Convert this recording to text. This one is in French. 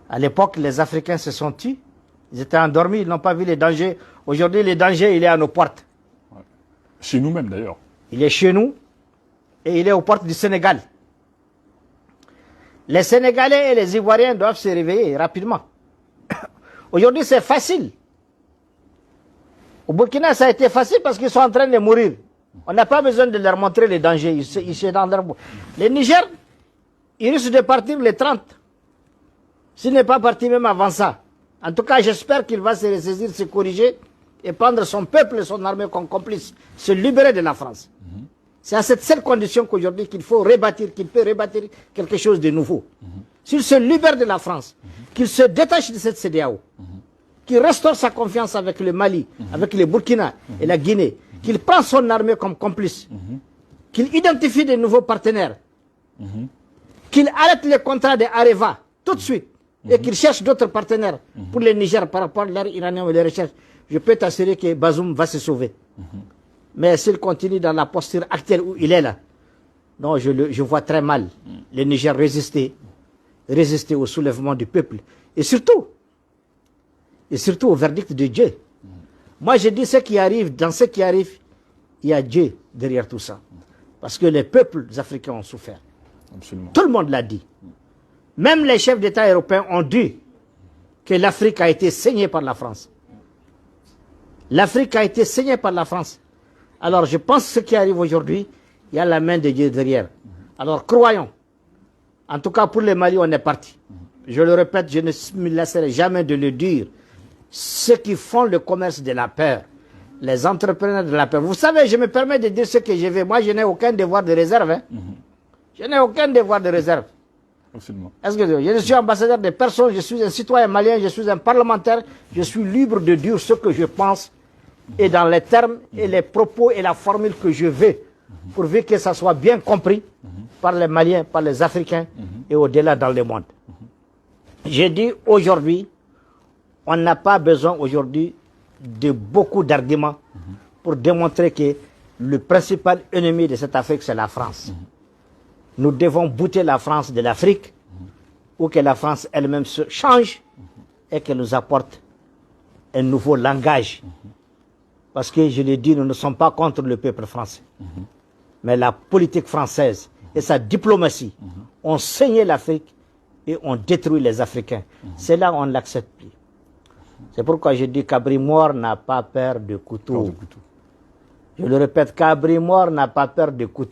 À l'époque, les Africains se sont tus. Ils étaient endormis, ils n'ont pas vu les dangers. Aujourd'hui, les dangers, il est à nos portes. Ouais. Chez nous-mêmes, d'ailleurs. Il est chez nous et il est aux portes du Sénégal. Les Sénégalais et les Ivoiriens doivent se réveiller rapidement. Aujourd'hui, c'est facile. Au Burkina, ça a été facile parce qu'ils sont en train de mourir. On n'a pas besoin de leur montrer les dangers. Ils sont dans leur... Les Niger, ils risquent de partir les 30. S'il n'est pas parti même avant ça. En tout cas, j'espère qu'il va se ressaisir, se corriger et prendre son peuple et son armée comme complice, se libérer de la France. C'est à cette seule condition qu'aujourd'hui qu'il faut rebâtir, qu'il peut rebâtir quelque chose de nouveau. S'il se libère de la France, qu'il se détache de cette CEDEAO, qu'il restaure sa confiance avec le Mali, avec le Burkina et la Guinée, qu'il prend son armée comme complice, qu'il identifie de nouveaux partenaires, qu'il arrête les contrats de Areva tout de suite et qu'il cherche d'autres partenaires pour le Niger par rapport à l'ère iranienne et les recherches. Je peux t'assurer que Bazoum va se sauver. Mais s'il continue dans la posture actuelle où il est là, non, je vois très mal le Niger résister au soulèvement du peuple et surtout au verdict de Dieu. Moi, je dis ce qui arrive, dans ce qui arrive, il y a Dieu derrière tout ça. Parce que les peuples africains ont souffert. Absolument. Tout le monde l'a dit. Même les chefs d'État européens ont dit que l'Afrique a été saignée par la France. L'Afrique a été saignée par la France. Alors, je pense que ce qui arrive aujourd'hui, il y a la main de Dieu derrière. Alors, croyons. En tout cas, pour les Mali, on est parti. Je le répète, je ne me lasserai jamais de le dire. Ceux qui font le commerce de la peur, les entrepreneurs de la peur. Vous savez, je me permets de dire ce que je veux. Moi, je n'ai aucun devoir de réserve. Hein. Je n'ai aucun devoir de réserve. Absolument. Est-ce que je suis ambassadeur de personne, je suis un citoyen malien, je suis un parlementaire, je suis libre de dire ce que je pense et dans les termes et les propos et la formule que je veux, pourvu que ça soit bien compris par les Maliens, par les Africains et au-delà dans le monde. J'ai dit aujourd'hui, on n'a pas besoin aujourd'hui de beaucoup d'arguments pour démontrer que le principal ennemi de cette Afrique, c'est la France. Nous devons bouter la France de l'Afrique ou que la France elle-même se change et qu'elle nous apporte un nouveau langage. Parce que, je l'ai dit, nous ne sommes pas contre le peuple français. Mais la politique française et sa diplomatie ont saigné l'Afrique et ont détruit les Africains. C'est là on ne l'accepte plus. C'est pourquoi je dis qu'Abri Mort n'a pas peur de couteau. Je le répète, qu'Abri Mort n'a pas peur de couteau.